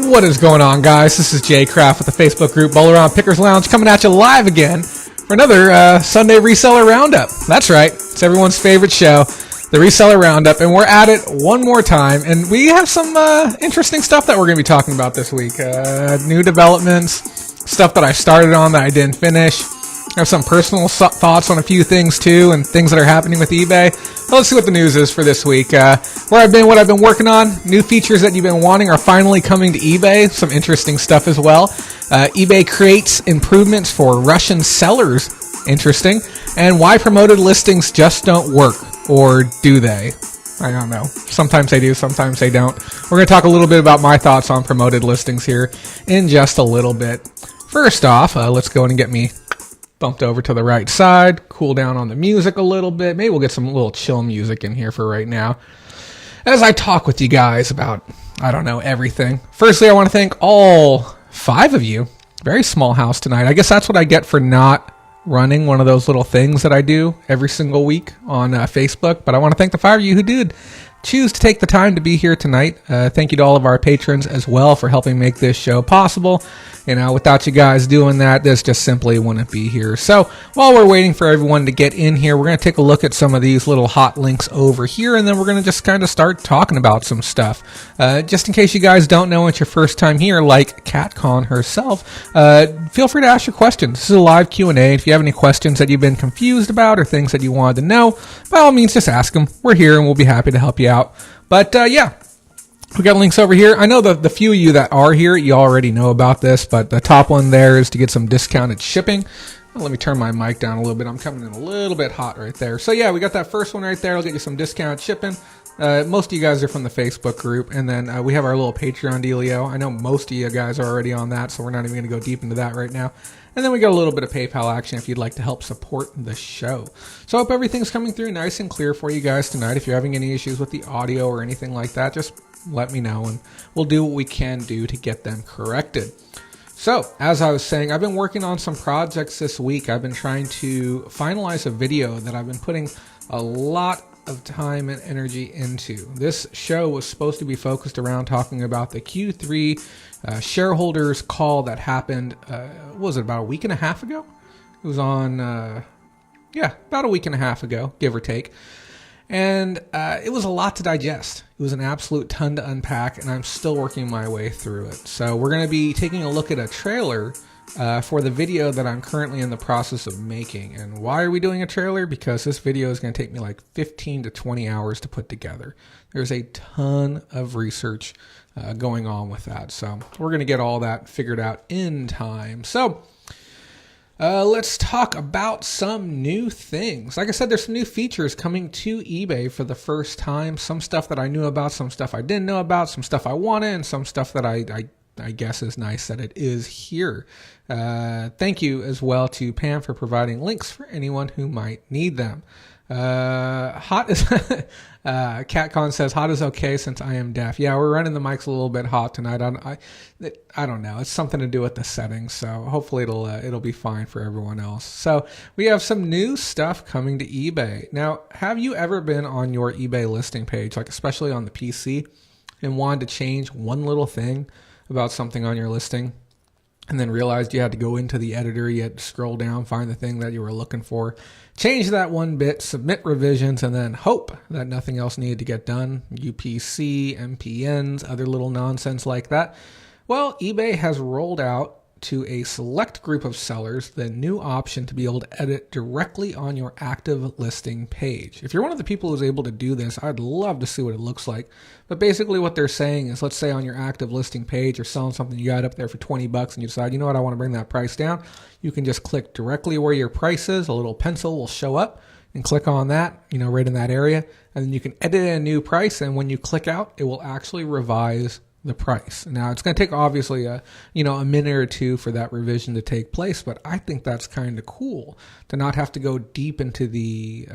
What is going on, guys? This is Jay Kraft with the Facebook group Bowl Around Pickers Lounge coming at you live again for another Sunday Reseller Roundup. That's right. It's everyone's favorite show, the Reseller Roundup, and we're at it one more time. And we have some interesting stuff that we're going to be talking about this week. New developments, stuff that I started on that I didn't finish. I have some personal thoughts on a few things too, and things that are happening with eBay. Well, let's see what the news is for this week. What I've been working on, new features that you've been wanting are finally coming to eBay. Some interesting stuff as well. eBay creates improvements for Russian sellers. Interesting. And why promoted listings just don't work, or do they? I don't know. Sometimes they do, sometimes they don't. We're going to talk a little bit about my thoughts on promoted listings here in just a little bit. First off, let's go in and get me bumped over to the right side, cool down on the music a little bit. Maybe we'll get some little chill music in here for right now as I talk with you guys about, I don't know, everything. Firstly, I want to thank all 5 of you. Very small house tonight. I guess that's what I get for not running one of those little things that I do every single week on Facebook. But I want to thank the 5 of you who did choose to take the time to be here tonight. Thank you to all of our patrons as well for helping make this show possible. You know, without you guys doing that, this just simply wouldn't be here. So while we're waiting for everyone to get in here, we're going to take a look at some of these little hot links over here, and then we're going to just kind of start talking about some stuff. Just in case you guys don't know, it's your first time here, like CatCon herself, feel free to ask your questions. This is a live Q&A. If you have any questions that you've been confused about or things that you wanted to know, by all means, just ask them. We're here, and we'll be happy to help you out. But yeah. We got links over here. I know the few of you that are here, you already know about this, but the top one there is to get some discounted shipping. Let me turn my mic down a little bit. I'm coming in a little bit hot right there. So yeah, we got that first one right there. I'll get you some discounted shipping. Most of you guys are from the Facebook group, and then we have our little Patreon dealio. I know most of you guys are already on that, so we're not even going to go deep into that right now. And then we got a little bit of PayPal action if you'd like to help support the show. So I hope everything's coming through nice and clear for you guys tonight. If you're having any issues with the audio or anything like that, just let me know, and we'll do what we can do to get them corrected. So, as I was saying, I've been working on some projects this week. I've been trying to finalize a video that I've been putting a lot of time and energy into. This show was supposed to be focused around talking about the Q3 shareholders call that happened, what was it, about a week and a half ago? It was on, about a week and a half ago, give or take. And it was a lot to digest. It was an absolute ton to unpack, and I'm still working my way through it. So we're going to be taking a look at a trailer for the video that I'm currently in the process of making. And why are we doing a trailer? Because this video is going to take me like 15 to 20 hours to put together. There's a ton of research going on with that. So we're going to get all that figured out in time. So let's talk about some new things. Like I said, there's some new features coming to eBay for the first time. Some stuff that I knew about, some stuff I didn't know about, some stuff I wanted, and some stuff that I guess is nice that it is here. Thank you as well to Pam for providing links for anyone who might need them. Hot is CatCon says hot is okay since I am deaf. Yeah, we're running the mics a little bit hot tonight. I don't know. It's something to do with the settings, so hopefully it'll be fine for everyone else. So we have some new stuff coming to eBay. Now, have you ever been on your eBay listing page, like especially on the PC, and wanted to change one little thing about something on your listing, and then realized you had to go into the editor, you had to scroll down, find the thing that you were looking for, change that one bit, submit revisions, and then hope that nothing else needed to get done? UPC, MPNs, other little nonsense like that. Well, eBay has rolled out to a select group of sellers the new option to be able to edit directly on your active listing page. If you're one of the people who's able to do this, I'd love to see what it looks like. But basically what they're saying is, let's say on your active listing page, you're selling something you got up there for $20 and you decide, you know what, I want to bring that price down. You can just click directly where your price is. A little pencil will show up and click on that, right in that area. And then you can edit a new price. And when you click out, it will actually revise the price. Now it's going to take obviously a minute or two for that revision to take place, but I think that's kind of cool to not have to go deep into the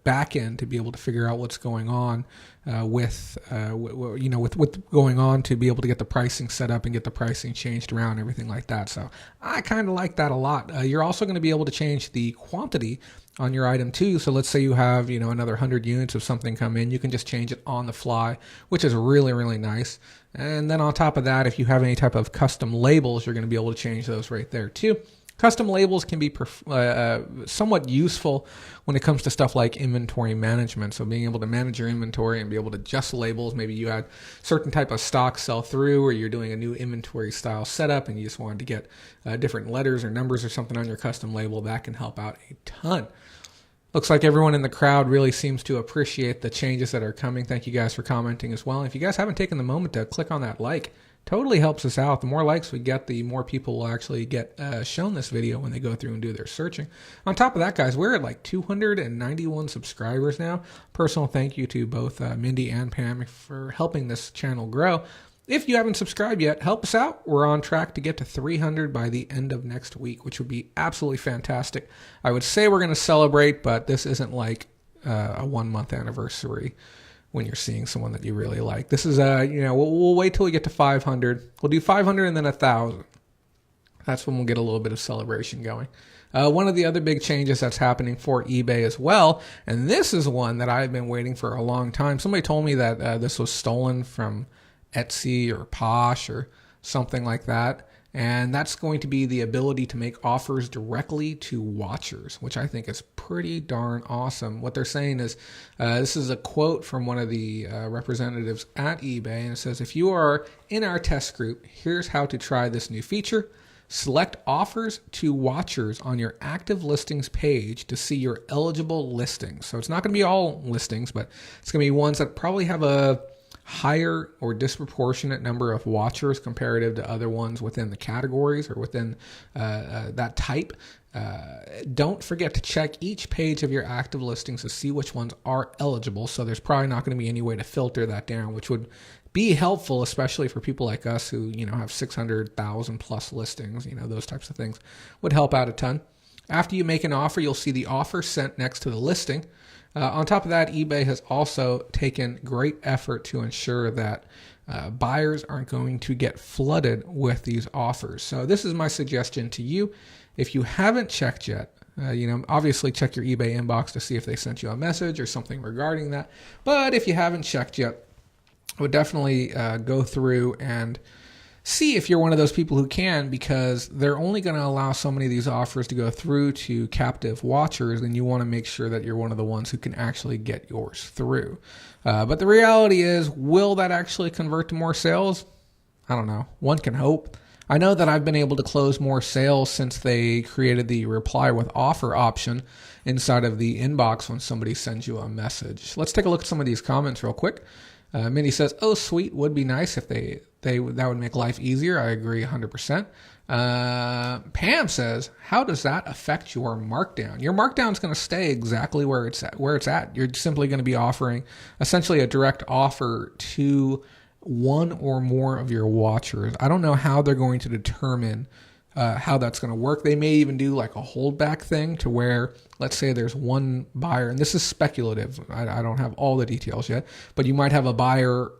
back end to be able to figure out what's going on with going on to be able to get the pricing set up and get the pricing changed around and everything like that. So I kind of like that a lot. You're also going to be able to change the quantity on your item too. So let's say you have, another 100 units of something come in, you can just change it on the fly, which is really, really nice. And then on top of that, if you have any type of custom labels, you're going to be able to change those right there too. Custom labels can be somewhat useful when it comes to stuff like inventory management. So being able to manage your inventory and be able to adjust labels. Maybe you had certain type of stock sell through, or you're doing a new inventory style setup and you just wanted to get different letters or numbers or something on your custom label. That can help out a ton. Looks like everyone in the crowd really seems to appreciate the changes that are coming. Thank you guys for commenting as well. And if you guys haven't taken the moment to click on that like, totally helps us out. The more likes we get, the more people will actually get shown this video when they go through and do their searching. On top of that, guys, we're at like 291 subscribers now. Personal thank you to both Mindy and Pam for helping this channel grow. If you haven't subscribed yet, help us out. We're on track to get to 300 by the end of next week, which would be absolutely fantastic. I would say we're going to celebrate, but this isn't like a 1 month anniversary when you're seeing someone that you really like. This is, we'll wait till we get to 500. We'll do 500 and then 1,000. That's when we'll get a little bit of celebration going. One of the other big changes that's happening for eBay as well, and this is one that I've been waiting for a long time. Somebody told me that this was stolen from Etsy or Posh or something like that. And that's going to be the ability to make offers directly to watchers, which I think is pretty darn awesome. What they're saying is, this is a quote from one of the representatives at eBay, and it says, if you are in our test group, here's how to try this new feature. Select offers to watchers on your active listings page to see your eligible listings. So it's not going to be all listings, but it's going to be ones that probably have a higher or disproportionate number of watchers comparative to other ones within the categories or within that type. Don't forget to check each page of your active listings to see which ones are eligible. So there's probably not going to be any way to filter that down, which would be helpful, especially for people like us who, have 600,000 plus listings. Those types of things would help out a ton. After you make an offer, you'll see the offer sent next to the listing. On top of that, eBay has also taken great effort to ensure that buyers aren't going to get flooded with these offers. So this is my suggestion to you. If you haven't checked yet, obviously check your eBay inbox to see if they sent you a message or something regarding that. But if you haven't checked yet, I would definitely go through and see if you're one of those people who can, because they're only going to allow so many of these offers to go through to captive watchers, and you want to make sure that you're one of the ones who can actually get yours through. But the reality is, will that actually convert to more sales? I don't know. One can hope. I know that I've been able to close more sales since they created the reply with offer option inside of the inbox when somebody sends you a message. Let's take a look at some of these comments real quick. Mindy says, oh, sweet, would be nice if that would make life easier. I agree 100%. Pam says, how does that affect your markdown? Your markdown is going to stay exactly where it's at. You're simply going to be offering essentially a direct offer to one or more of your watchers. I don't know how they're going to determine how that's going to work. They may even do like a holdback thing to where, let's say there's one buyer, and this is speculative. I don't have all the details yet, but you might have a buyer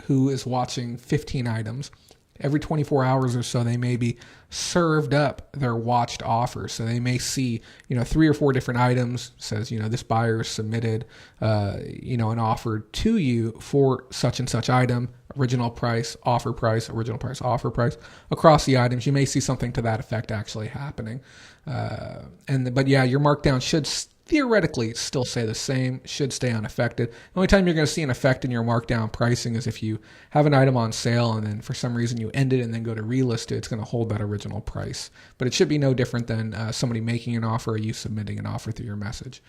who is watching 15 items. Every 24 hours or so, they may be served up their watched offers. So they may see, 3 or 4 different items, says, this buyer submitted, an offer to you for such and such item, original price, original price, offer price, across the items. You may see something to that effect actually happening. But yeah, your markdown should theoretically still stay the same, should stay unaffected. The only time you're going to see an effect in your markdown pricing is if you have an item on sale and then for some reason you end it and then go to relist it, it's going to hold that original price. But it should be no different than somebody making an offer or you submitting an offer through your message.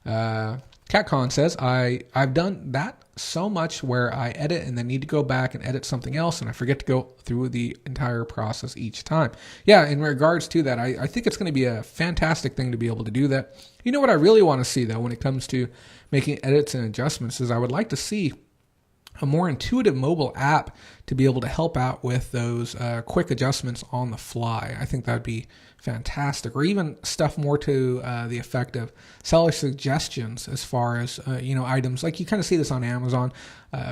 CatCon says, I've done that so much where I edit and then need to go back and edit something else, and I forget to go through the entire process each time. Yeah, in regards to that, I think it's going to be a fantastic thing to be able to do that. You know what I really want to see, though, when it comes to making edits and adjustments is I would like to see a more intuitive mobile app to be able to help out with those quick adjustments on the fly. I think that'd be fantastic. Or even stuff more to the effect of seller suggestions as far as items like you kind of see this on Amazon,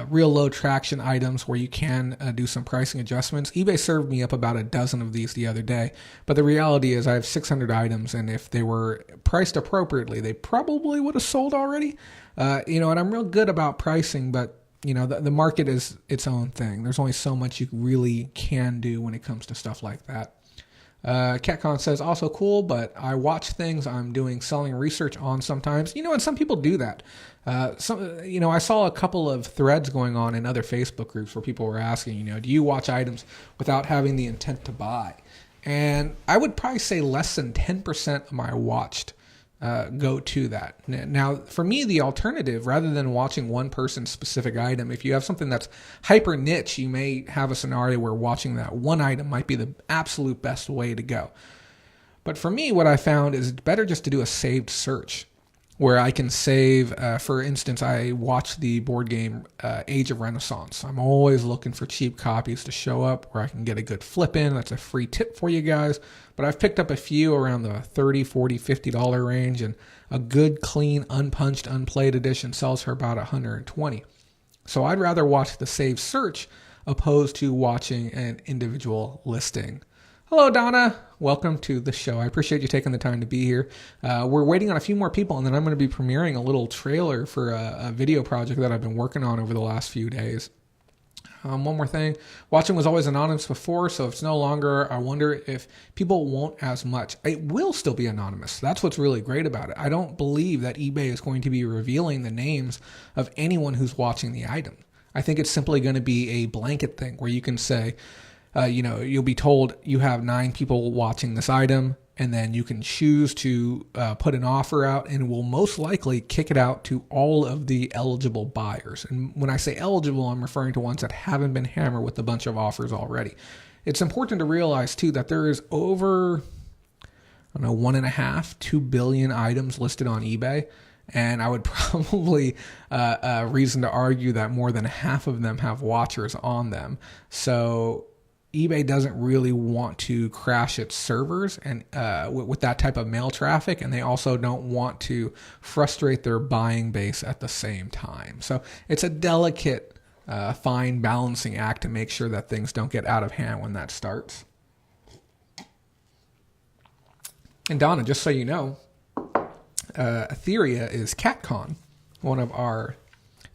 real low traction items where you can do some pricing adjustments. eBay served me up about a dozen of these the other day, but the reality is I have 600 items, and if they were priced appropriately, they probably would have sold already. And I'm real good about pricing, but the market is its own thing. There's only so much you really can do when it comes to stuff like that. CatCon says, also cool, but I watch things I'm doing selling research on sometimes. And some people do that. I saw a couple of threads going on in other Facebook groups where people were asking, do you watch items without having the intent to buy? And I would probably say less than 10% of my watched go to that. Now, for me, the alternative, rather than watching one person's specific item, if you have something that's hyper niche, you may have a scenario where watching that one item might be the absolute best way to go. But for me, what I found is it's better just to do a saved search where I can save, for instance, I watched the board game Age of Renaissance. I'm always looking for cheap copies to show up where I can get a good flip in. That's a free tip for you guys. But I've picked up a few around the $30, $40, $50 range, and a good, clean, unpunched, unplayed edition sells for about $120. So I'd rather watch the saved search opposed to watching an individual listing. Hello, Donna. Welcome to the show. I appreciate you taking the time to be here. We're waiting on a few more people, and then I'm going to be premiering a little trailer for a video project that I've been working on over the last few days. One more thing. Watching was always anonymous before, so if it's no longer, I wonder if people won't as much. It will still be anonymous. That's what's really great about it. I don't believe that eBay is going to be revealing the names of anyone who's watching the item. I think it's simply going to be a blanket thing where you can say, you'll be told you have 9 people watching this item, and then you can choose to put an offer out, and will most likely kick it out to all of the eligible buyers. And when I say eligible, I'm referring to ones that haven't been hammered with a bunch of offers already. It's important to realize, too, that there is over, 1.5, 2 billion items listed on eBay. And I would probably reason to argue that more than half of them have watchers on them. So eBay doesn't really want to crash its servers and with that type of mail traffic, and they also don't want to frustrate their buying base at the same time. So it's a delicate, fine balancing act to make sure that things don't get out of hand when that starts. And Donna, just so you know, Etheria is CatCon, one of our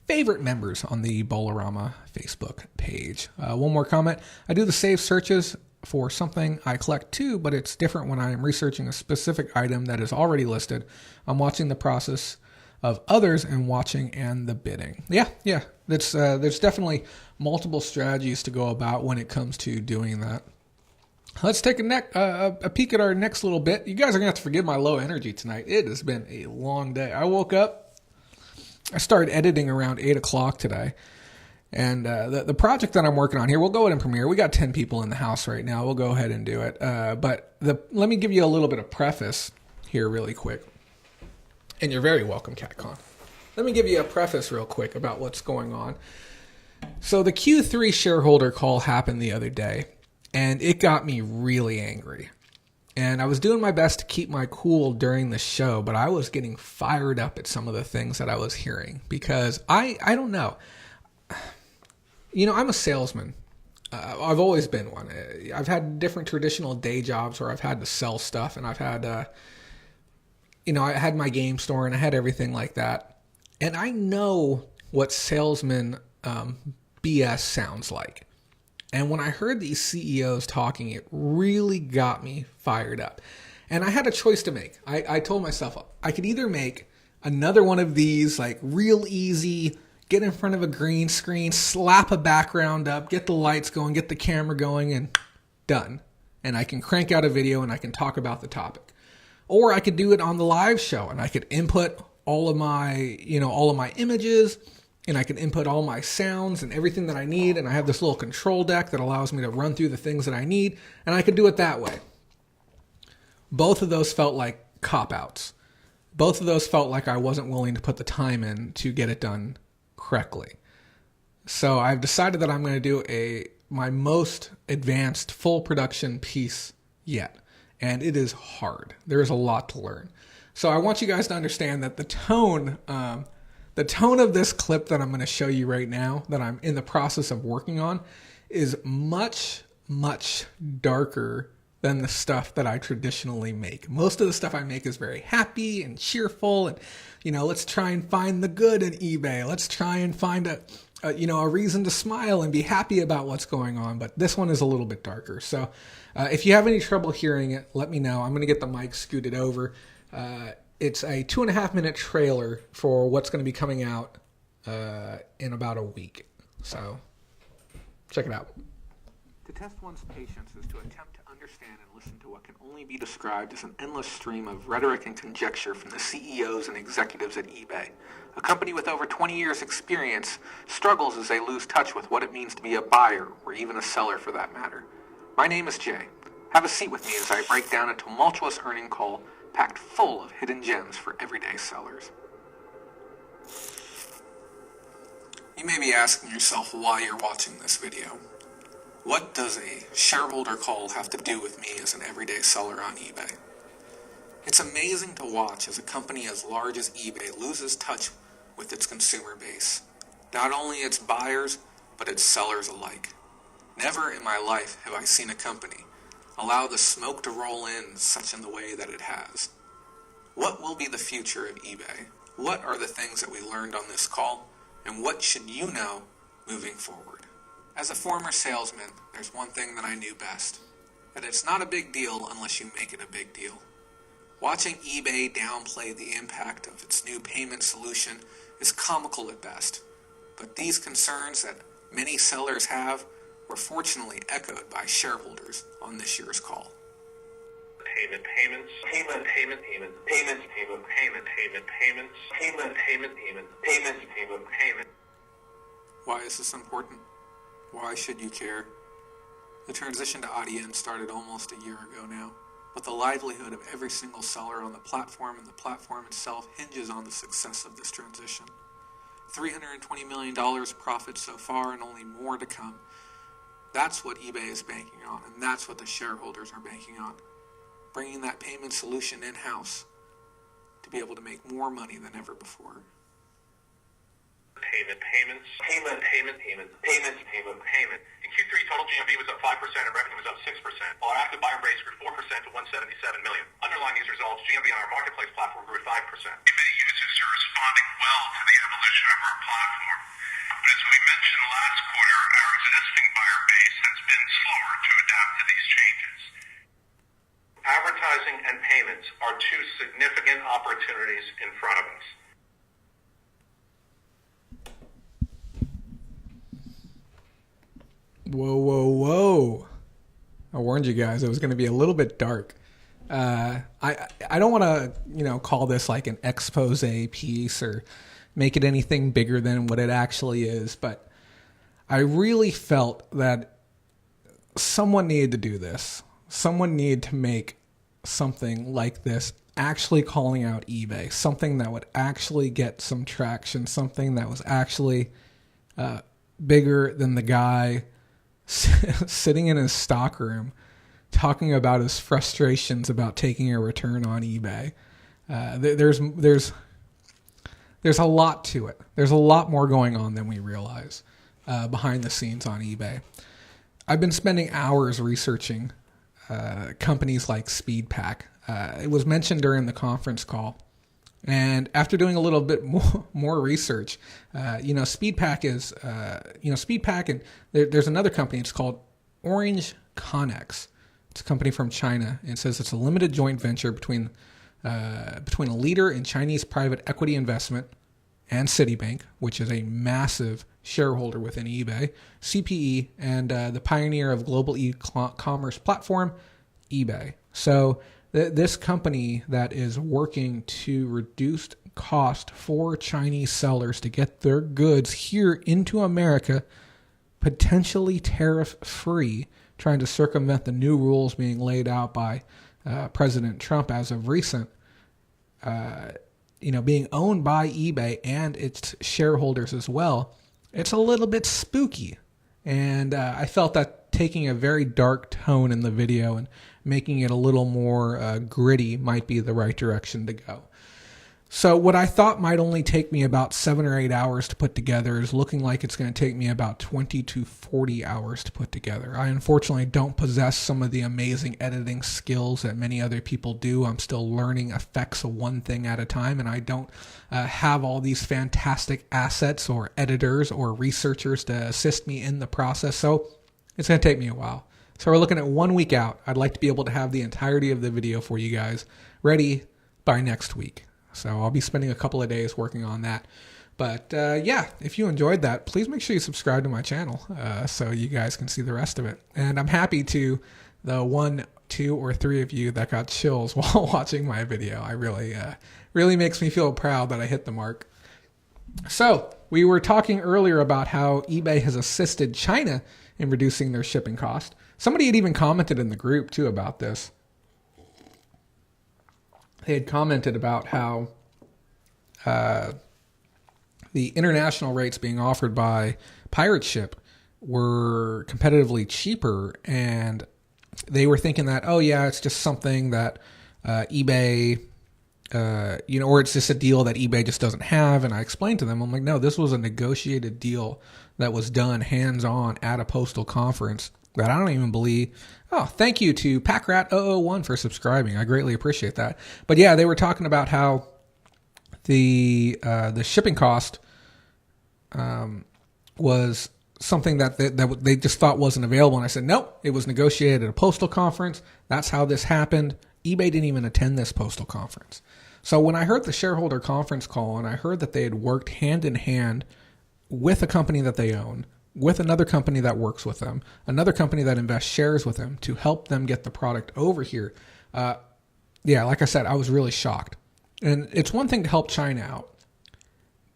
favorite members on the Bolorama Facebook page. One more comment. I do the save searches for something I collect too, but it's different when I am researching a specific item that is already listed. I'm watching the process of others and watching and the bidding. Yeah. There's definitely multiple strategies to go about when it comes to doing that. Let's take a peek at our next little bit. You guys are going to have to forgive my low energy tonight. It has been a long day. I woke up. I started editing around 8 o'clock today. And the project that I'm working on here, we'll go ahead and premiere. We got 10 people in the house right now. We'll go ahead and do it. But let me give you a little bit of preface here really quick. And you're very welcome, CatCon. Let me give you a preface real quick about what's going on. So the Q3 shareholder call happened the other day, and it got me really angry. And I was doing my best to keep my cool during the show, but I was getting fired up at some of the things that I was hearing because I don't know. I'm a salesman. I've always been one. I've had different traditional day jobs where I've had to sell stuff, and I've had, I had my game store and I had everything like that. And I know what salesman BS sounds like. And when I heard these CEOs talking, it really got me fired up. And I had a choice to make. I told myself I could either make another one of these, like real easy, get in front of a green screen, slap a background up, get the lights going, get the camera going, and done. And I can crank out a video and I can talk about the topic. Or I could do it on the live show and I could input all of my images, and I can input all my sounds and everything that I need. And I have this little control deck that allows me to run through the things that I need. And I could do it that way. Both of those felt like cop-outs. Both of those felt like I wasn't willing to put the time in to get it done correctly. So I've decided that I'm going to do my most advanced full production piece yet. And it is hard. There is a lot to learn. So I want you guys to understand that the tone of this clip that I'm going to show you right now, that I'm in the process of working on, is much, much darker than the stuff that I traditionally make. Most of the stuff I make is very happy and cheerful, and let's try and find the good in eBay. Let's try and find a reason to smile and be happy about what's going on. But this one is a little bit darker. So if you have any trouble hearing it, let me know. I'm going to get the mic scooted over. It's a 2.5 minute trailer for what's going to be coming out in about a week. So check it out. To test one's patience is to attempt to understand and listen to what can only be described as an endless stream of rhetoric and conjecture from the CEOs and executives at eBay. A company with over 20 years' experience struggles as they lose touch with what it means to be a buyer, or even a seller for that matter. My name is Jay. Have a seat with me as I break down a tumultuous earning call packed full of hidden gems for everyday sellers. You may be asking yourself why you're watching this video. What does a shareholder call have to do with me as an everyday seller on eBay? It's amazing to watch as a company as large as eBay loses touch with its consumer base. Not only its buyers, but its sellers alike. Never in my life have I seen a company allow the smoke to roll in such in the way that it has. What will be the future of eBay? What are the things that we learned on this call? And what should you know moving forward? As a former salesman, there's one thing that I knew best. That it's not a big deal unless you make it a big deal. Watching eBay downplay the impact of its new payment solution is comical at best. But these concerns that many sellers have were fortunately echoed by shareholders on this year's call. Why is this important? Why should you care? The transition to IDN started almost a year ago now, but the livelihood of every single seller on the platform and the platform itself hinges on the success of this transition. $320 million profit so far and only more to come. That's what eBay is banking on, and that's what the shareholders are banking on. Bringing that payment solution in-house to be able to make more money than ever before. Payments. In Q3, total GMV was up 5% and revenue was up 6%, while our active buyer base grew 4% to 177 million. Underlying these results, GMV on our marketplace platform grew 5%. eBay users are responding well to the evolution of our platform. But as we mentioned last quarter, our existing buyer base has been slower to adapt to these changes. Advertising and payments are two significant opportunities in front of us. Whoa. I warned you guys it was going to be a little bit dark. I don't want to, call this like an expose piece or make it anything bigger than what it actually is, but I really felt that someone needed to do this. Someone needed to make something like this actually calling out eBay, something that would actually get some traction, something that was actually bigger than the guy sitting in his stockroom talking about his frustrations about taking a return on eBay. There's a lot to it. There's a lot more going on than we realize behind the scenes on eBay. I've been spending hours researching companies like SpeedPack. It was mentioned during the conference call. And after doing a little bit more research, SpeedPack is, SpeedPack, and there's another company. It's called Orange Connex. It's a company from China. And it says it's a limited joint venture between a leader in Chinese private equity investment and Citibank, which is a massive shareholder within eBay, CPE, and the pioneer of global e-commerce platform, eBay. So this company that is working to reduce cost for Chinese sellers to get their goods here into America, potentially tariff-free, trying to circumvent the new rules being laid out by President Trump as of recent, being owned by eBay and its shareholders as well, it's a little bit spooky. And I felt that taking a very dark tone in the video and making it a little more gritty might be the right direction to go. So what I thought might only take me about 7 or 8 hours to put together is looking like it's going to take me about 20 to 40 hours to put together. I unfortunately don't possess some of the amazing editing skills that many other people do. I'm still learning effects of one thing at a time, and I don't have all these fantastic assets or editors or researchers to assist me in the process. So it's going to take me a while. So we're looking at 1 week out. I'd like to be able to have the entirety of the video for you guys ready by next week. So I'll be spending a couple of days working on that. But yeah, if you enjoyed that, please make sure you subscribe to my channel so you guys can see the rest of it. And I'm happy to the 1, 2, or 3 of you that got chills while watching my video. I really makes me feel proud that I hit the mark. So we were talking earlier about how eBay has assisted China in reducing their shipping cost. Somebody had even commented in the group too about this. They had commented about how the international rates being offered by Pirate Ship were competitively cheaper, and they were thinking that, oh yeah, it's just something that eBay, or it's just a deal that eBay just doesn't have. And I explained to them, I'm like, no, this was a negotiated deal that was done hands-on at a postal conference that I don't even believe. Oh, thank you to Packrat001 for subscribing. I greatly appreciate that. But yeah, they were talking about how the shipping cost was something that they just thought wasn't available. And I said, nope, it was negotiated at a postal conference. That's how this happened. eBay didn't even attend this postal conference. So when I heard the shareholder conference call and I heard that they had worked hand in hand with a company that they own, with another company that works with them, another company that invests shares with them to help them get the product over here. Yeah, like I said, I was really shocked. And it's one thing to help China out,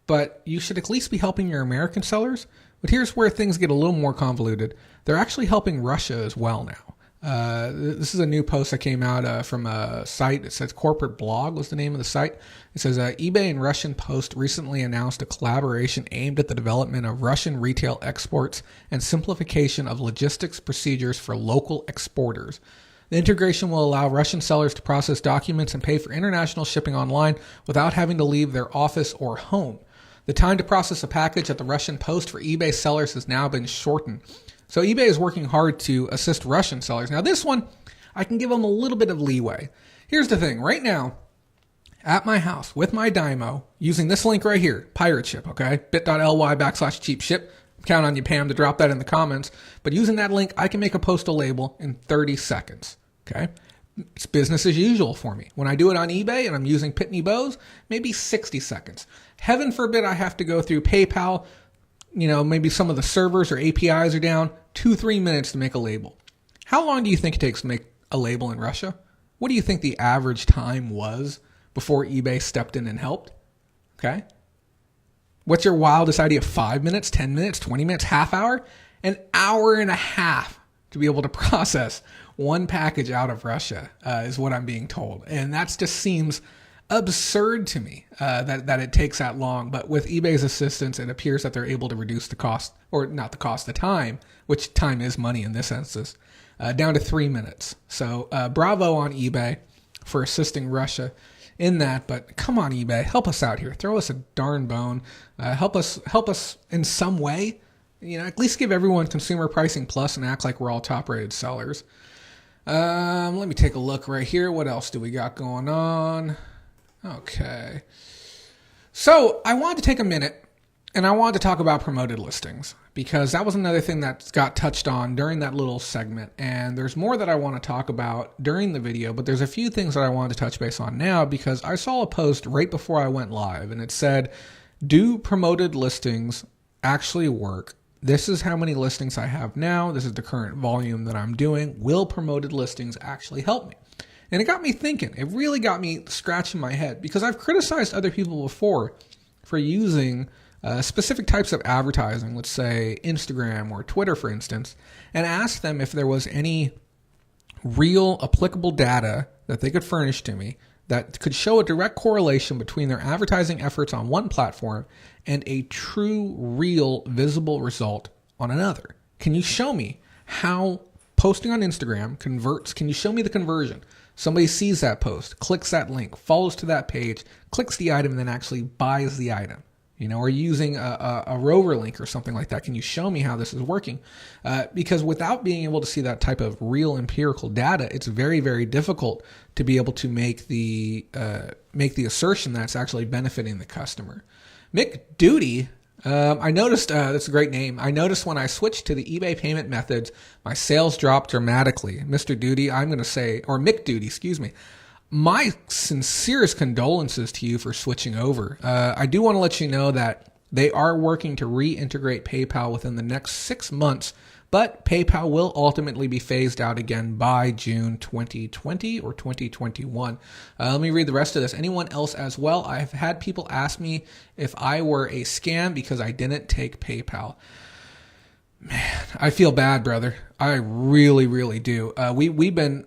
but you should at least be helping your American sellers. But here's where things get a little more convoluted. They're actually helping Russia as well now. This is a new post that came out from a site. It says Corporate Blog was the name of the site. It says eBay and Russian Post recently announced a collaboration aimed at the development of Russian retail exports and simplification of logistics procedures for local exporters. The integration will allow Russian sellers to process documents and pay for international shipping online without having to leave their office or home. The time to process a package at the Russian Post for eBay sellers has now been shortened. So eBay is working hard to assist Russian sellers. Now this one, I can give them a little bit of leeway. Here's the thing. Right now, at my house, with my Dymo, using this link right here, Pirate Ship, okay? bit.ly/cheap ship. Count on you, Pam, to drop that in the comments. But using that link, I can make a postal label in 30 seconds, okay? It's business as usual for me. When I do it on eBay and I'm using Pitney Bowes, maybe 60 seconds. Heaven forbid I have to go through PayPal. Maybe some of the servers or APIs are down, 2-3 minutes to make a label. How long do you think it takes to make a label in Russia? What do you think the average time was before eBay stepped in and helped? Okay. What's your wildest idea? 5 minutes, 10 minutes, 20 minutes, half hour? An hour and a half to be able to process one package out of Russia is what I'm being told. And that just seems absurd to me that it takes that long. But with eBay's assistance, it appears that they're able to reduce the cost, or not the cost, the time, which time is money in this instance, down to 3 minutes. So bravo on eBay for assisting Russia in that. But come on, eBay, help us out here. Throw us a darn bone. Help us in some way. At least give everyone Consumer Pricing Plus and act like we're all top-rated sellers. Let me take a look right here. What else do we got going on? Okay. So I wanted to take a minute and I wanted to talk about promoted listings because that was another thing that got touched on during that little segment. And there's more that I want to talk about during the video, but there's a few things that I wanted to touch base on now because I saw a post right before I went live and it said, do promoted listings actually work? This is how many listings I have now. This is the current volume that I'm doing. Will promoted listings actually help me? And it got me thinking. It really got me scratching my head because I've criticized other people before for using specific types of advertising, let's say Instagram or Twitter, for instance, and asked them if there was any real applicable data that they could furnish to me that could show a direct correlation between their advertising efforts on one platform and a true, real, visible result on another. Can you show me how posting on Instagram converts? Can you show me the conversion? Somebody sees that post, clicks that link, follows to that page, clicks the item, and then actually buys the item. Or using a rover link or something like that. Can you show me how this is working? Because without being able to see that type of real empirical data, it's very, very difficult to be able to make the assertion that's actually benefiting the customer. Mick Duty, I noticed, that's a great name. I noticed when I switched to the eBay payment methods, my sales dropped dramatically. Mr. Duty, I'm going to say, or Mick Duty, excuse me. My sincerest condolences to you for switching over. I do want to let you know that they are working to reintegrate PayPal within the next 6 months, but PayPal will ultimately be phased out again by June 2020 or 2021. Let me read the rest of this. Anyone else as well? I've had people ask me if I were a scam because I didn't take PayPal. Man, I feel bad, brother. I really, really do. We've been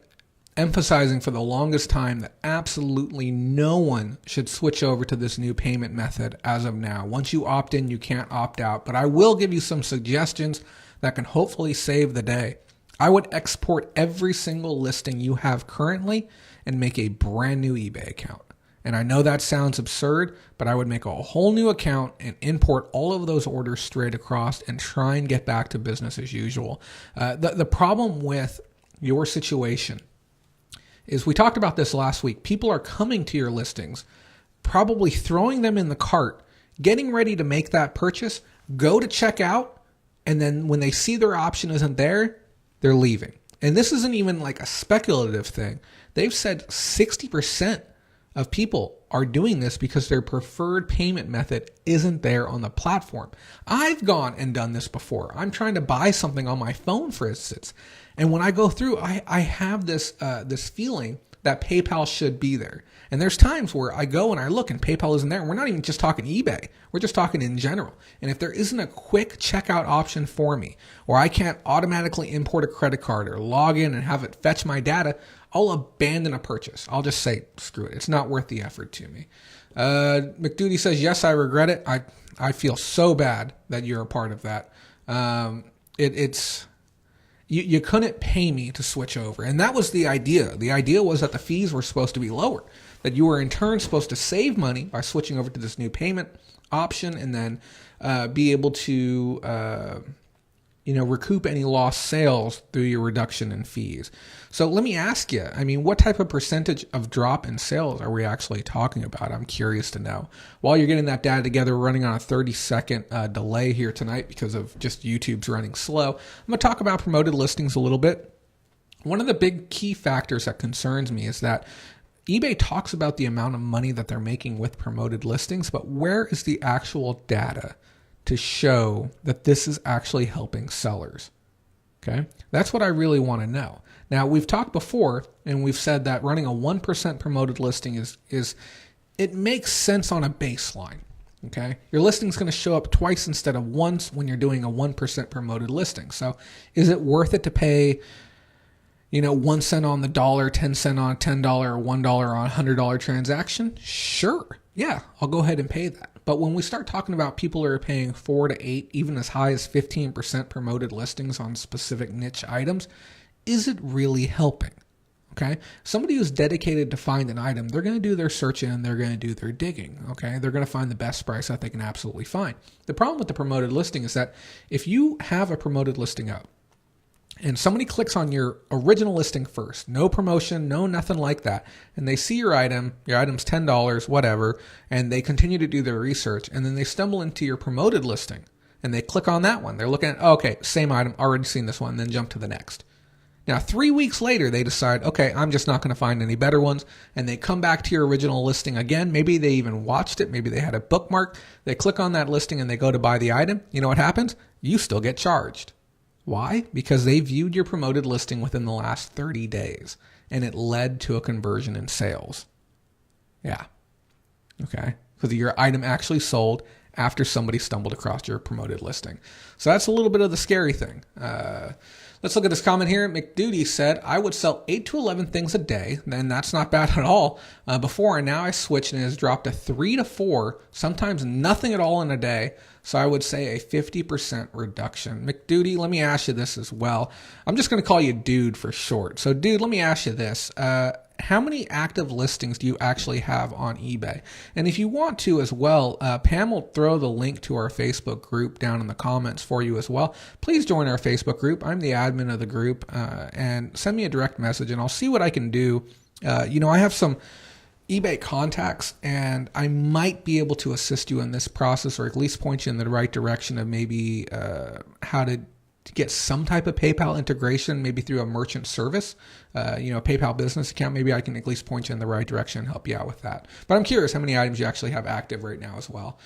emphasizing for the longest time that absolutely no one should switch over to this new payment method as of now. Once you opt in, you can't opt out. But I will give you some suggestions that can hopefully save the day. I would export every single listing you have currently and make a brand new eBay account. And I know that sounds absurd, but I would make a whole new account and import all of those orders straight across and try and get back to business as usual. The problem with your situation is, we talked about this last week. People are coming to your listings, probably throwing them in the cart, getting ready to make that purchase, go to check out, and then when they see their option isn't there, they're leaving. And this isn't even like a speculative thing. They've said 60% of people are doing this because their preferred payment method isn't there on the platform. I've gone and done this before. I'm trying to buy something on my phone, for instance. And when I go through, I have this feeling that PayPal should be there. And there's times where I go and I look and PayPal isn't there. And we're not even just talking eBay. We're just talking in general. And if there isn't a quick checkout option for me, or I can't automatically import a credit card or log in and have it fetch my data, I'll abandon a purchase. I'll just say, screw it. It's not worth the effort to me. McDuty says, yes, I regret it. I feel so bad that you're a part of that. You couldn't pay me to switch over. And that was the idea. The idea was that the fees were supposed to be lower, that you were in turn supposed to save money by switching over to this new payment option, and then be able to recoup any lost sales through your reduction in fees. So let me ask you, what type of percentage of drop in sales are we actually talking about? I'm curious to know. While you're getting that data together, we're running on a 30-second delay here tonight because of just YouTube's running slow. I'm going to talk about promoted listings a little bit. One of the big key factors that concerns me is that eBay talks about the amount of money that they're making with promoted listings, but where is the actual data to show that this is actually helping sellers? Okay, that's what I really want to know. Now, we've talked before, and we've said that running a 1% promoted listing is it makes sense on a baseline. Okay, your listing's going to show up twice instead of once when you're doing a 1% promoted listing. So, is it worth it to pay 1 cent on the dollar, 10 cent on a $10, or $1 on a $100 transaction? Sure. Yeah, I'll go ahead and pay that. But when we start talking about people who are paying 4 to 8, even as high as 15% promoted listings on specific niche items, is it really helping? Okay. Somebody who's dedicated to find an item, they're going to do their searching and they're going to do their digging. Okay. They're going to find the best price that they can absolutely find. The problem with the promoted listing is that if you have a promoted listing up, and somebody clicks on your original listing first, no promotion, no nothing like that, and they see your item's $10, whatever, and they continue to do their research, and then they stumble into your promoted listing, and they click on that one. They're looking at, okay, same item, already seen this one, and then jump to the next. Now, 3 weeks later, they decide, okay, I'm just not going to find any better ones, and they come back to your original listing again. Maybe they even watched it. Maybe they had a bookmark. They click on that listing, and they go to buy the item. You know what happens? You still get charged. Why? Because they viewed your promoted listing within the last 30 days, and it led to a conversion in sales. Yeah. Okay. Because your item actually sold, after somebody stumbled across your promoted listing. So that's a little bit of the scary thing. Let's look at this comment here. McDuty said, I would sell 8 to 11 things a day. Then that's not bad at all. Before, and now I switched and it has dropped to 3 to 4, sometimes nothing at all in a day. So I would say a 50% reduction. McDuty, let me ask you this as well. I'm just going to call you Dude for short. So Dude, let me ask you this. How many active listings do you actually have on eBay? And if you want to as well, Pam will throw the link to our Facebook group down in the comments for you as well. Please join our Facebook group. I'm the admin of the group, and send me a direct message and I'll see what I can do. I have some eBay contacts and I might be able to assist you in this process, or at least point you in the right direction of maybe how to get some type of PayPal integration, maybe through a merchant service, a PayPal business account. Maybe I can at least point you in the right direction and help you out with that. But I'm curious how many items you actually have active right now as well.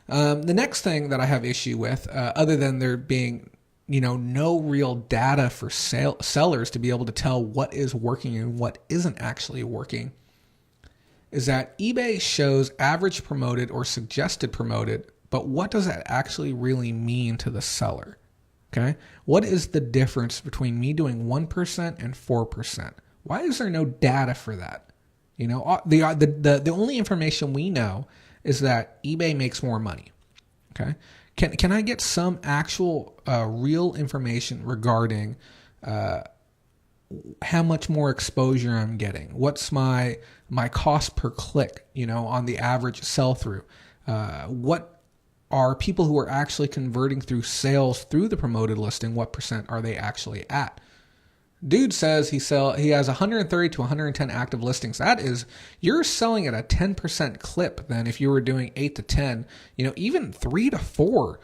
The next thing that I have issue with, other than there being no real data for sellers to be able to tell what is working and what isn't actually working, is that eBay shows average promoted or suggested promoted, but what does that actually really mean to the seller? Okay, what is the difference between me doing 1% and 4%? Why is there no data for that? The only information we know is that eBay makes more money. Okay, can I get some actual real information regarding how much more exposure I'm getting? What's my cost per click? On the average sell through. What are people who are actually converting through sales through the promoted listing? What percent are they actually at? Dude says he has 130 to 110 active listings. That is, you're selling at a 10% clip than if you were doing 8 to 10. Even 3 to 4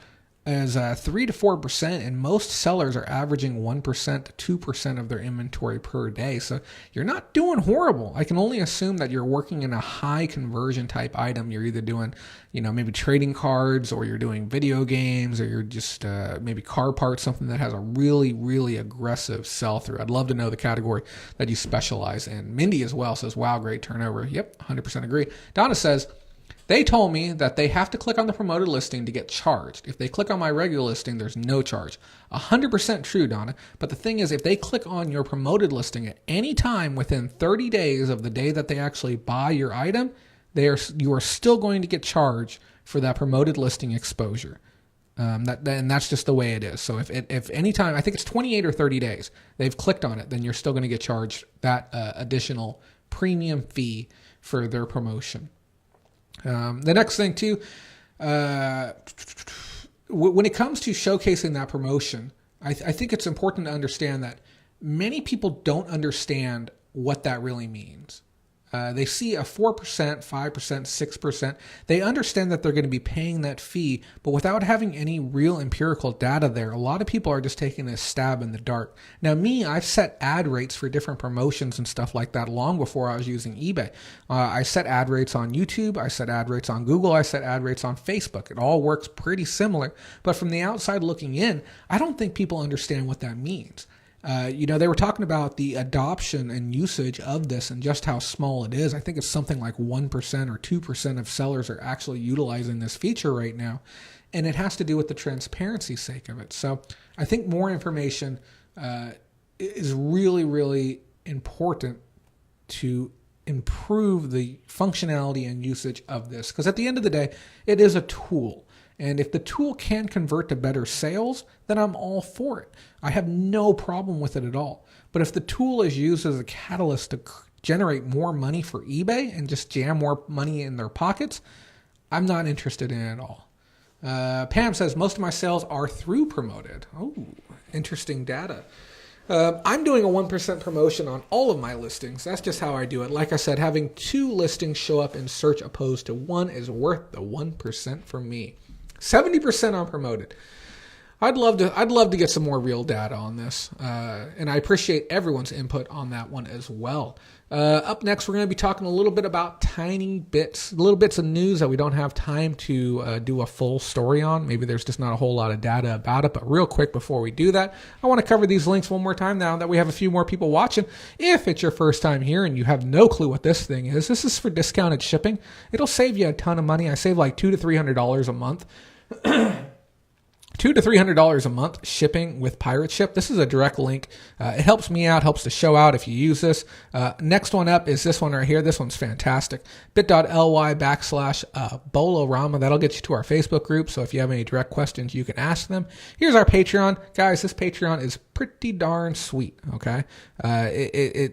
is 3 to 4%, and most sellers are averaging 1% to 2% of their inventory per day. So you're not doing horrible. I can only assume that you're working in a high conversion type item. You're either doing, maybe trading cards, or you're doing video games, or you're just maybe car parts, something that has a really, really aggressive sell through. I'd love to know the category that you specialize in. Mindy as well says, wow, great turnover. Yep, 100% agree. Donna says, they told me that they have to click on the promoted listing to get charged. If they click on my regular listing, there's no charge. 100% true, Donna. But the thing is, if they click on your promoted listing at any time within 30 days of the day that they actually buy your item, you are still going to get charged for that promoted listing exposure. And that's just the way it is. So if any time, I think it's 28 or 30 days, they've clicked on it, then you're still going to get charged that additional premium fee for their promotion. The next thing too, when it comes to showcasing that promotion, I think it's important to understand that many people don't understand what that really means. They see a 4%, 5%, 6%. They understand that they're going to be paying that fee, but without having any real empirical data there, a lot of people are just taking a stab in the dark. Now, I've set ad rates for different promotions and stuff like that long before I was using eBay. I set ad rates on YouTube. I set ad rates on Google. I set ad rates on Facebook. It all works pretty similar, but from the outside looking in, I don't think people understand what that means. They were talking about the adoption and usage of this and just how small it is. I think it's something like 1% or 2% of sellers are actually utilizing this feature right now. And it has to do with the transparency sake of it. So I think more information is really, really important to improve the functionality and usage of this. Because at the end of the day, it is a tool. And if the tool can convert to better sales, then I'm all for it. I have no problem with it at all. But if the tool is used as a catalyst to generate more money for eBay and just jam more money in their pockets, I'm not interested in it at all. Pam says, most of my sales are through promoted. Oh, interesting data. I'm doing a 1% promotion on all of my listings. That's just how I do it. Like I said, having 2 listings show up in search opposed to 1 is worth the 1% for me. 70% on promoted. I'd love to get some more real data on this, and I appreciate everyone's input on that one as well. Up next, we're going to be talking a little bit about little bits of news that we don't have time to do a full story on. Maybe there's just not a whole lot of data about it. But real quick before we do that, I want to cover these links one more time now that we have a few more people watching. If it's your first time here and you have no clue what this thing is, this is for discounted shipping. It'll save you a ton of money. I save like $200 to $300 a month. $200 to $300 a month shipping with Pirate Ship. This is a direct link. It helps me out, helps the show out if you use this. Next one up is this one right here. This one's fantastic. bit.ly/Bolorama. That'll get you to our Facebook group. So if you have any direct questions, you can ask them. Here's our Patreon. Guys, this Patreon is pretty darn sweet, okay?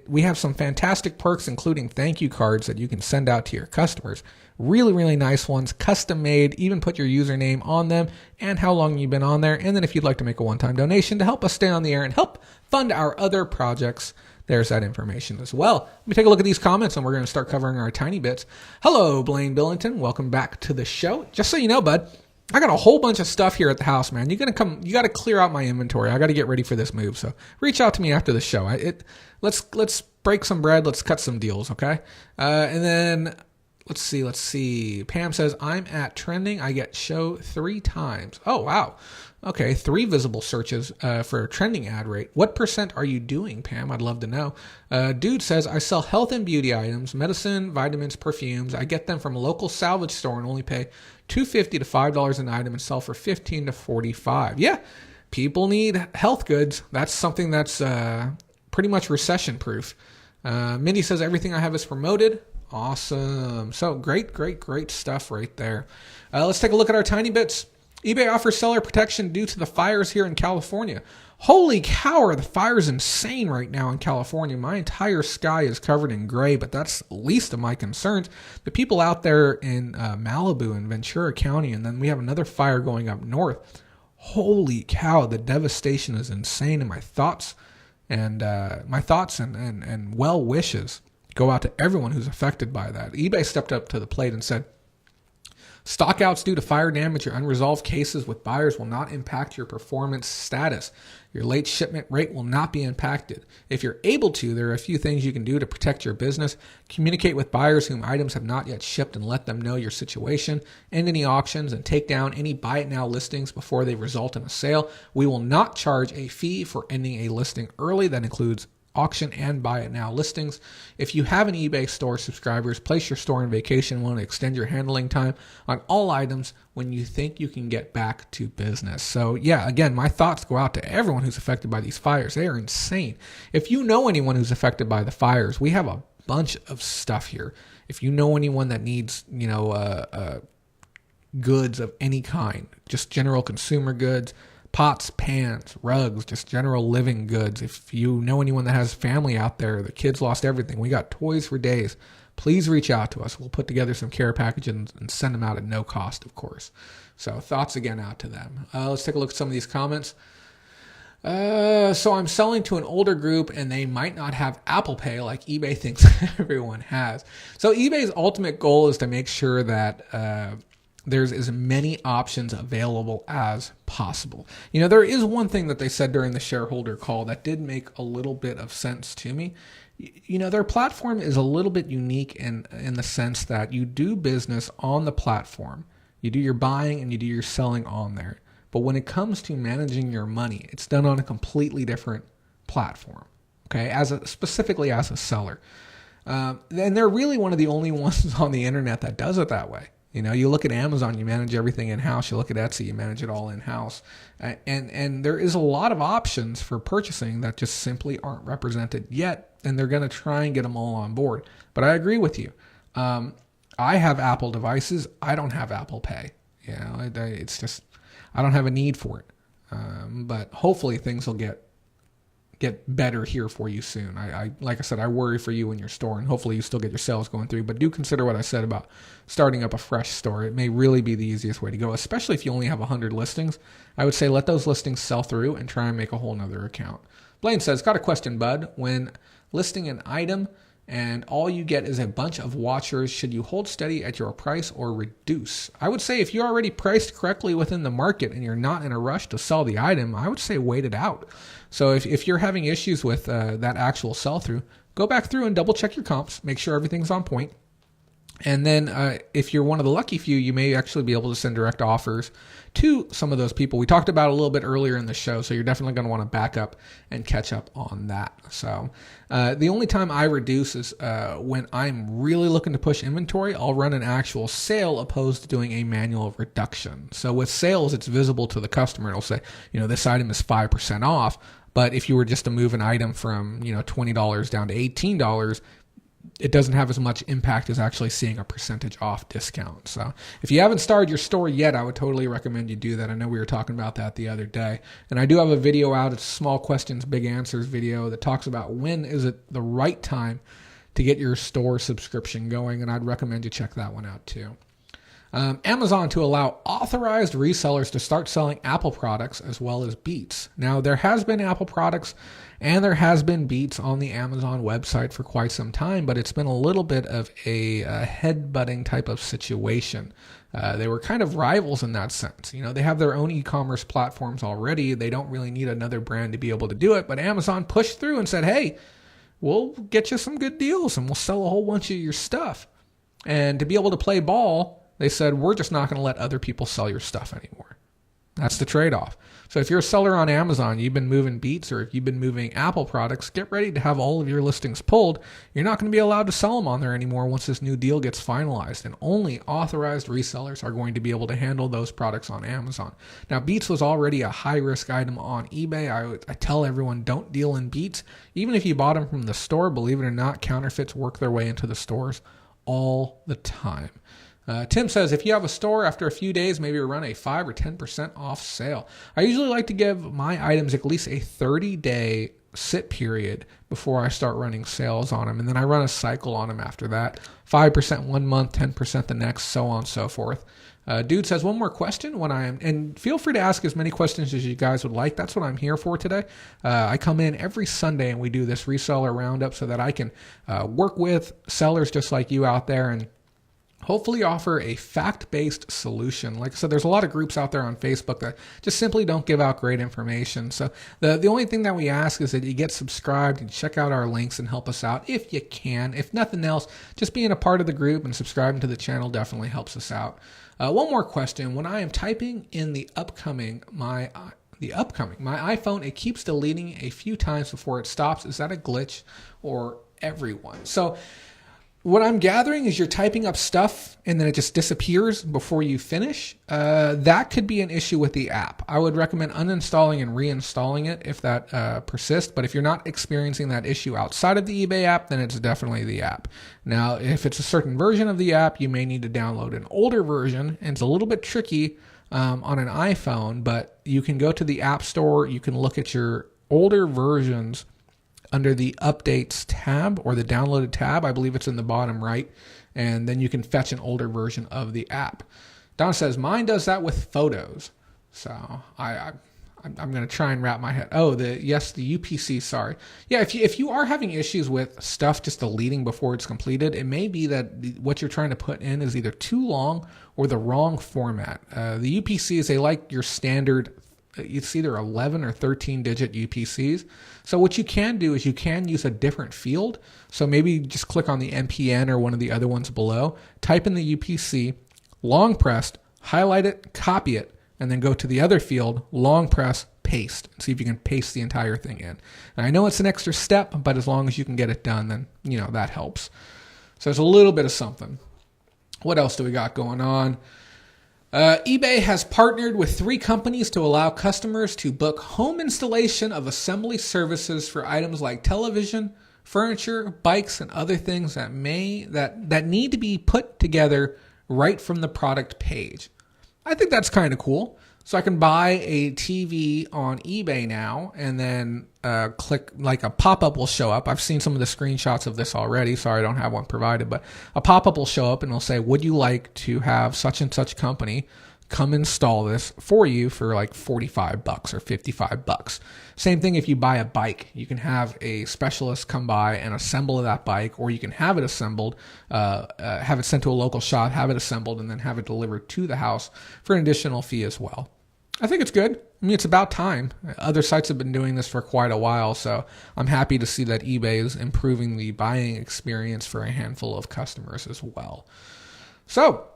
We have some fantastic perks, including thank you cards that you can send out to your customers. Really, really nice ones, custom made, even put your username on them and how long you've been on there. And then if you'd like to make a one-time donation to help us stay on the air and help fund our other projects, there's that information as well. Let me take a look at these comments and we're going to start covering our tiny bits. Hello, Blaine Billington. Welcome back to the show. Just so you know, bud, I got a whole bunch of stuff here at the house, man. You got to clear out my inventory. I got to get ready for this move. So reach out to me after the show. Let's break some bread. Let's cut some deals. Okay. And then let's see. Pam says, I'm at trending. I get show 3 times. Oh, wow. Okay. 3 visible searches for a trending ad rate. What % are you doing, Pam? I'd love to know. Dude says, I sell health and beauty items, medicine, vitamins, perfumes. I get them from a local salvage store and only pay $2.50 to $5 an item and sell for $15 to $45. Yeah. People need health goods. That's something that's pretty much recession proof. Mindy says, everything I have is promoted. Awesome. So great stuff right there. Let's take a look at our tiny bits. eBay offers seller protection due to the fires here in California. Holy cow, the fire's insane right now in California. My entire sky is covered in gray, but that's the least of my concerns. The people out there in Malibu and Ventura County, and then we have another fire going up north. Holy cow, the devastation is insane, and my thoughts and well wishes go out to everyone who's affected by that. eBay stepped up to the plate and said, stockouts due to fire damage or unresolved cases with buyers will not impact your performance status. Your late shipment rate will not be impacted. If you're able to, there are a few things you can do to protect your business. Communicate with buyers whom items have not yet shipped and let them know your situation. End any auctions and take down any buy it now listings before they result in a sale. We will not charge a fee for ending a listing early. That includes auction and buy it now listings. If you have an eBay store subscribers, place your store in vacation mode and extend your handling time on all items when you think you can get back to business. So yeah, again, my thoughts go out to everyone who's affected by these fires. They are insane. If you know anyone who's affected by the fires, we have a bunch of stuff here. If you know anyone that needs, goods of any kind, just general consumer goods, pots, pans, rugs, just general living goods. If you know anyone that has family out there, the kids lost everything, we got toys for days, please reach out to us. We'll put together some care packages and send them out at no cost, of course. So thoughts again out to them. Let's take a look at some of these comments. So I'm selling to an older group and they might not have Apple Pay like eBay thinks everyone has. So eBay's ultimate goal is to make sure that there's as many options available as possible. There is one thing that they said during the shareholder call that did make a little bit of sense to me. Their platform is a little bit unique in the sense that you do business on the platform. You do your buying and you do your selling on there. But when it comes to managing your money, it's done on a completely different platform. Okay, specifically as a seller. And they're really one of the only ones on the internet that does it that way. You look at Amazon, you manage everything in-house. You look at Etsy, you manage it all in-house. And there is a lot of options for purchasing that just simply aren't represented yet, and they're going to try and get them all on board. But I agree with you. I have Apple devices. I don't have Apple Pay. It's just, I don't have a need for it. But hopefully things will get better here for you soon. I like I said, I worry for you and your store, and hopefully you still get your sales going through, but do consider what I said about starting up a fresh store. It may really be the easiest way to go, especially if you only have 100 listings. I would say let those listings sell through and try and make a whole nother account. Blaine says, got a question, bud. When listing an item and all you get is a bunch of watchers, should you hold steady at your price or reduce? I would say if you're already priced correctly within the market and you're not in a rush to sell the item, I would say wait it out. So if you're having issues with that actual sell-through, go back through and double check your comps, make sure everything's on point. And then if you're one of the lucky few, you may actually be able to send direct offers to some of those people. We talked about it a little bit earlier in the show, so you're definitely going to want to back up and catch up on that. So the only time I reduce is when I'm really looking to push inventory. I'll run an actual sale opposed to doing a manual reduction. So with sales, it's visible to the customer. It'll say, this item is 5% off. But if you were just to move an item from, $20 down to $18, it doesn't have as much impact as actually seeing a percentage off discount. So if you haven't started your store yet, I would totally recommend you do that. I know we were talking about that the other day. And I do have a video out. It's a small questions, big answers video that talks about when is it the right time to get your store subscription going. And I'd recommend you check that one out too. Amazon to allow authorized resellers to start selling Apple products as well as Beats. Now, there has been Apple products and there has been Beats on the Amazon website for quite some time, but it's been a little bit of a head-butting type of situation. They were kind of rivals in that sense. They have their own e-commerce platforms already. They don't really need another brand to be able to do it, but Amazon pushed through and said, hey, we'll get you some good deals and we'll sell a whole bunch of your stuff. And to be able to play ball, they said, we're just not going to let other people sell your stuff anymore. That's the trade-off. So if you're a seller on Amazon, you've been moving Beats, or if you've been moving Apple products, get ready to have all of your listings pulled. You're not going to be allowed to sell them on there anymore once this new deal gets finalized, and only authorized resellers are going to be able to handle those products on Amazon. Now, Beats was already a high-risk item on eBay. I tell everyone, don't deal in Beats. Even if you bought them from the store, believe it or not, counterfeits work their way into the stores all the time. Tim says, if you have a store, after a few days, maybe run a 5 or 10% off sale. I usually like to give my items at least a 30-day sit period before I start running sales on them. And then I run a cycle on them after that. 5% one month, 10% the next, so on and so forth. Dude says, one more question and feel free to ask as many questions as you guys would like. That's what I'm here for today. I come in every Sunday and we do this reseller roundup so that I can work with sellers just like you out there and hopefully offer a fact-based solution. Like I said, there's a lot of groups out there on Facebook that just simply don't give out great information. So the only thing that we ask is that you get subscribed and check out our links and help us out if you can. If nothing else, just being a part of the group and subscribing to the channel definitely helps us out. One more question. When I am typing in my iPhone, it keeps deleting a few times before it stops. Is that a glitch or everyone? So what I'm gathering is you're typing up stuff and then it just disappears before you finish. That could be an issue with the app. I would recommend uninstalling and reinstalling it if that persists. But if you're not experiencing that issue outside of the eBay app, then it's definitely the app. Now, if it's a certain version of the app, you may need to download an older version. And it's a little bit tricky on an iPhone, but you can go to the App Store. You can look at your older versions under the updates tab or the downloaded tab. I believe it's in the bottom right. And then you can fetch an older version of the app. Don says, mine does that with photos. So I'm going to try and wrap my head. Oh, the UPC, sorry. Yeah, if you are having issues with stuff just deleting before it's completed, it may be that what you're trying to put in is either too long or the wrong format. The UPCs, they like your standard, it's either 11 or 13 digit UPCs. So what you can do is you can use a different field. So maybe just click on the NPN or one of the other ones below, type in the UPC, long pressed, highlight it, copy it, and then go to the other field, long press, paste, and see if you can paste the entire thing in. And I know it's an extra step, but as long as you can get it done, then, that helps. So there's a little bit of something. What else do we got going on? eBay has partnered with 3 companies to allow customers to book home installation of assembly services for items like television, furniture, bikes, and other things that need to be put together right from the product page. I think that's kind of cool. So I can buy a TV on eBay now and then click, like a pop-up will show up. I've seen some of the screenshots of this already. Sorry, I don't have one provided, but a pop-up will show up and it'll say, would you like to have such and such company come install this for you for like $45 or $55. Same thing if you buy a bike. You can have a specialist come by and assemble that bike, or you can have it assembled, have it sent to a local shop, have it assembled, and then have it delivered to the house for an additional fee as well. I think it's good. I mean, it's about time. Other sites have been doing this for quite a while, so I'm happy to see that eBay is improving the buying experience for a handful of customers as well. So,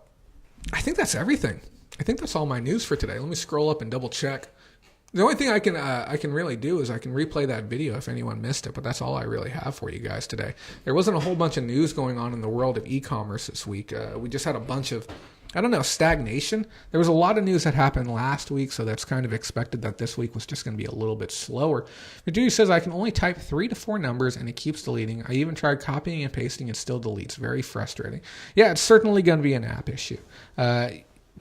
I think that's everything. I think that's all my news for today. Let me scroll up and double check. The only thing I can really do is I can replay that video if anyone missed it, but that's all I really have for you guys today. There wasn't a whole bunch of news going on in the world of e-commerce this week. We just had a bunch of, stagnation. There was a lot of news that happened last week, so that's kind of expected that this week was just going to be a little bit slower. Vijay says I can only type 3 to 4 numbers and it keeps deleting. I even tried copying and pasting, it still deletes. Very frustrating. Yeah, it's certainly going to be an app issue.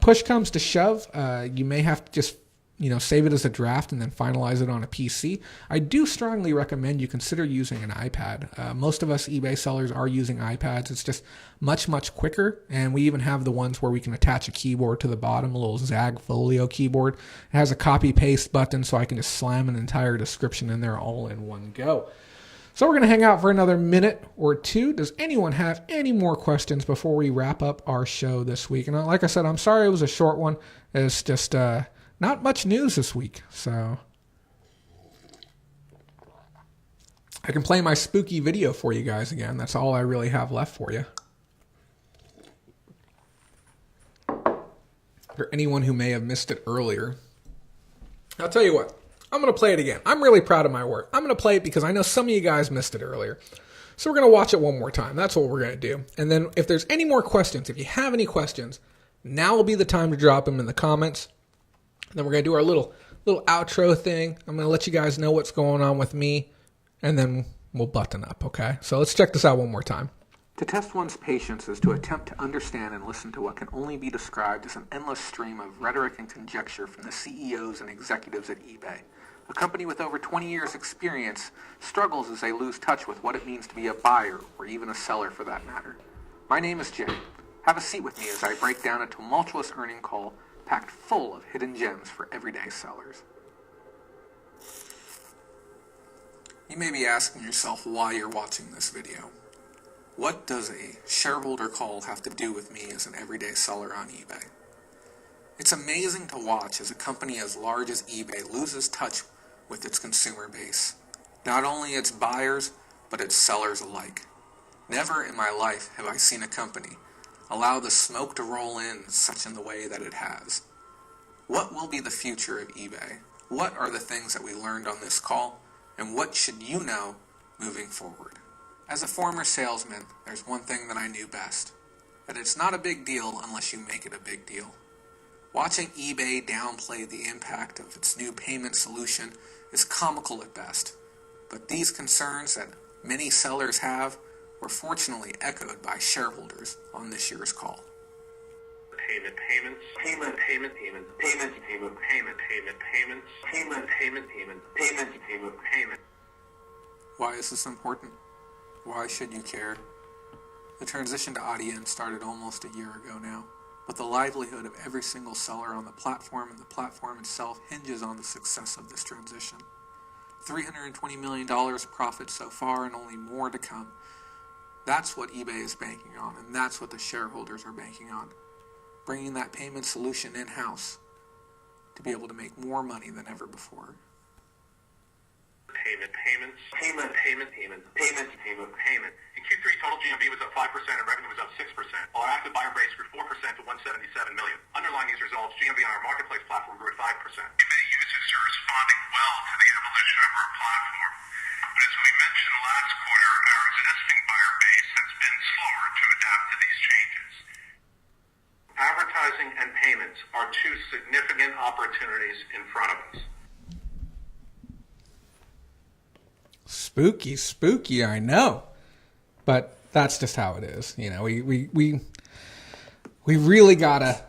Push comes to shove, you may have to just save it as a draft and then finalize it on a PC. I do strongly recommend you consider using an iPad. Most of us eBay sellers are using iPads. It's just much, much quicker. And we even have the ones where we can attach a keyboard to the bottom, a little Zag Folio keyboard. It has a copy paste button, so I can just slam an entire description in there all in one go. So we're going to hang out for another minute or two. Does anyone have any more questions before we wrap up our show this week? And like I said, I'm sorry it was a short one. It's just not much news this week. So I can play my spooky video for you guys again. That's all I really have left for you. For anyone who may have missed it earlier, I'll tell you what. I'm going to play it again. I'm really proud of my work. I'm going to play it because I know some of you guys missed it earlier. So we're going to watch it one more time. That's what we're going to do. And then if there's any more questions, if you have any questions, now will be the time to drop them in the comments. And then we're going to do our little outro thing. I'm going to let you guys know what's going on with me. And then we'll button up, okay? So let's check this out one more time. To test one's patience is to attempt to understand and listen to what can only be described as an endless stream of rhetoric and conjecture from the CEOs and executives at eBay. A company with over 20 years' experience struggles as they lose touch with what it means to be a buyer, or even a seller for that matter. My name is Jay. Have a seat with me as I break down a tumultuous earning call packed full of hidden gems for everyday sellers. You may be asking yourself why you're watching this video. What does a shareholder call have to do with me as an everyday seller on eBay? It's amazing to watch as a company as large as eBay loses touch with its consumer base. Not only its buyers, but its sellers alike. Never in my life have I seen a company allow the smoke to roll in such in the way that it has. What will be the future of eBay? What are the things that we learned on this call? And what should you know moving forward? As a former salesman, there's one thing that I knew best. That it's not a big deal unless you make it a big deal. Watching eBay downplay the impact of its new payment solution is comical at best, but these concerns that many sellers have were fortunately echoed by shareholders on this year's call. Payment. Why is this important? Why should you care? The transition to AudiEnd started almost a year ago now, but the livelihood of every single seller on the platform and the platform itself hinges on the success of this transition. $320 million profit so far and only more to come. That's what eBay is banking on, and that's what the shareholders are banking on. Bringing that payment solution in-house to be able to make more money than ever before. Payment. In Q3, total GMV was up 5% and revenue was up 6%, while our active buyer base grew 4% to 177 million. Underlying these results, GMV on our marketplace platform grew at 5%. Many users are responding well to the evolution of our platform. But as we mentioned last quarter, our existing buyer base has been slower to adapt to these changes. Advertising and payments are two significant opportunities in front of us. Spooky, I know. But that's just how it is. You know, we really gotta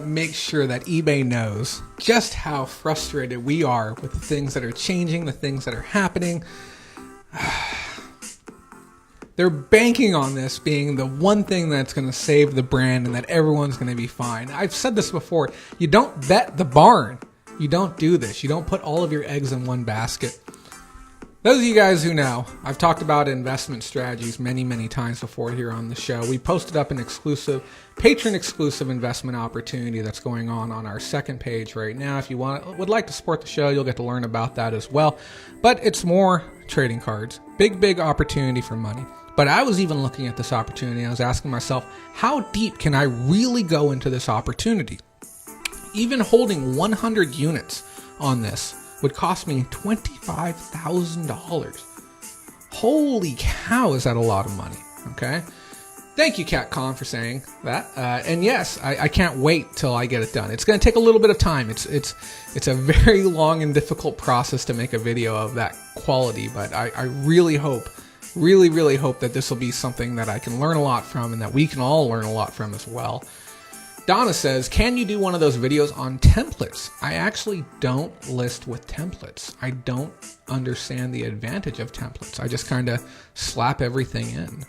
make sure that eBay knows just how frustrated we are with the things that are changing, the things that are happening. They're banking on this being the one thing that's going to save the brand and that everyone's going to be fine. I've said this before. You don't bet the barn. You don't do this. You don't put all of your eggs in one basket. Those of you guys who know, I've talked about investment strategies many, many times before here on the show. We posted up an exclusive, patron-exclusive investment opportunity that's going on our second page right now. If you would like to support the show, you'll get to learn about that as well. But it's more trading cards. Big opportunity for money. But I was even looking at this opportunity and I was asking myself, how deep can I really go into this opportunity? Even holding 100 units on this would cost me $25,000. Holy cow, is that a lot of money? Okay. Thank you, Cat Con, for saying that. And yes, I can't wait till I get it done. It's going to take a little bit of time. It's a very long and difficult process to make a video of that quality, but I really hope, really hope that this will be something that I can learn a lot from and that we can all learn a lot from as well. Donna says, can you do one of those videos on templates? I actually don't list with templates. I don't understand the advantage of templates. I just kind of slap everything in,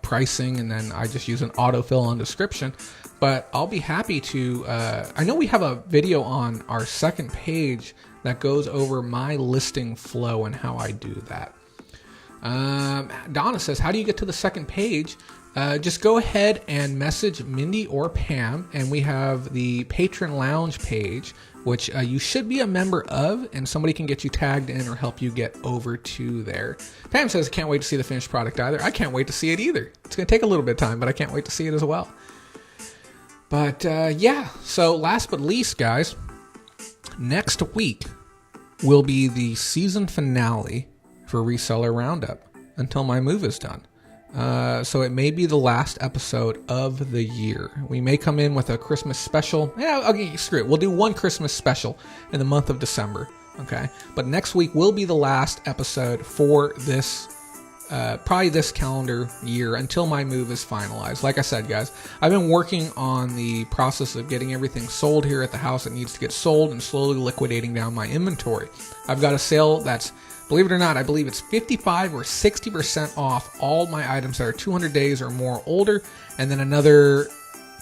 pricing, and then I just use an autofill on description. But I'll be happy to, I know we have a video on our second page that goes over my listing flow and how I do that. Donna says, how do you get to the second page? Just go ahead and message Mindy or Pam, and we have the Patron Lounge page, which you should be a member of, and somebody can get you tagged in or help you get over to there. Pam says, can't wait to see the finished product either. I can't wait to see it either. It's going to take a little bit of time, but I can't wait to see it as well. But yeah, so last but least, guys, next week will be the season finale for Reseller Roundup until my move is done. So it may be the last episode of the year. We may come in with a Christmas special. Screw it. We'll do one Christmas special in the month of December. Okay. But next week will be the last episode for this, probably this calendar year until my move is finalized. Like I said, guys, I've been working on the process of getting everything sold here at the house that needs to get sold and slowly liquidating down my inventory. I've got a sale that's, believe it or not, I believe it's 55 or 60% off all my items that are 200 days or more older, and then another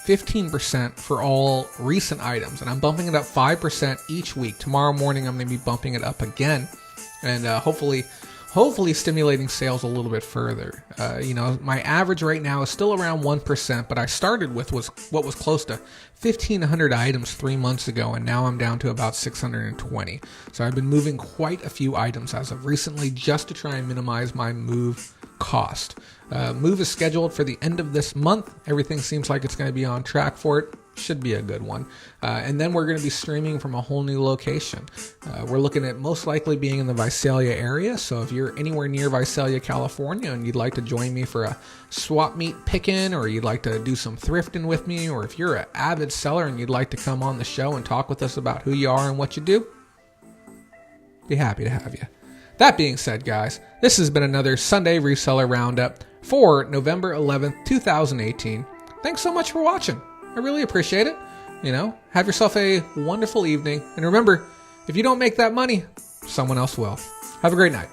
15% for all recent items. And I'm bumping it up 5% each week. Tomorrow morning, I'm going to be bumping it up again, and hopefully stimulating sales a little bit further. My average right now is still around 1%, but I started with what was close to 1,500 items 3 months ago, and now I'm down to about 620. So I've been moving quite a few items as of recently just to try and minimize my move cost. Move is scheduled for the end of this month. Everything seems like it's going to be on track for it. Should be a good one. And then we're going to be streaming from a whole new location. We're looking at most likely being in the Visalia area. So if you're anywhere near Visalia, California, and you'd like to join me for a swap meet pick-in, or you'd like to do some thrifting with me, or if you're an avid seller and you'd like to come on the show and talk with us about who you are and what you do, be happy to have you. That being said, guys, this has been another Sunday Reseller Roundup for November 11th, 2018. Thanks so much for watching. I really appreciate it. Have yourself a wonderful evening. And remember, if you don't make that money, someone else will. Have a great night.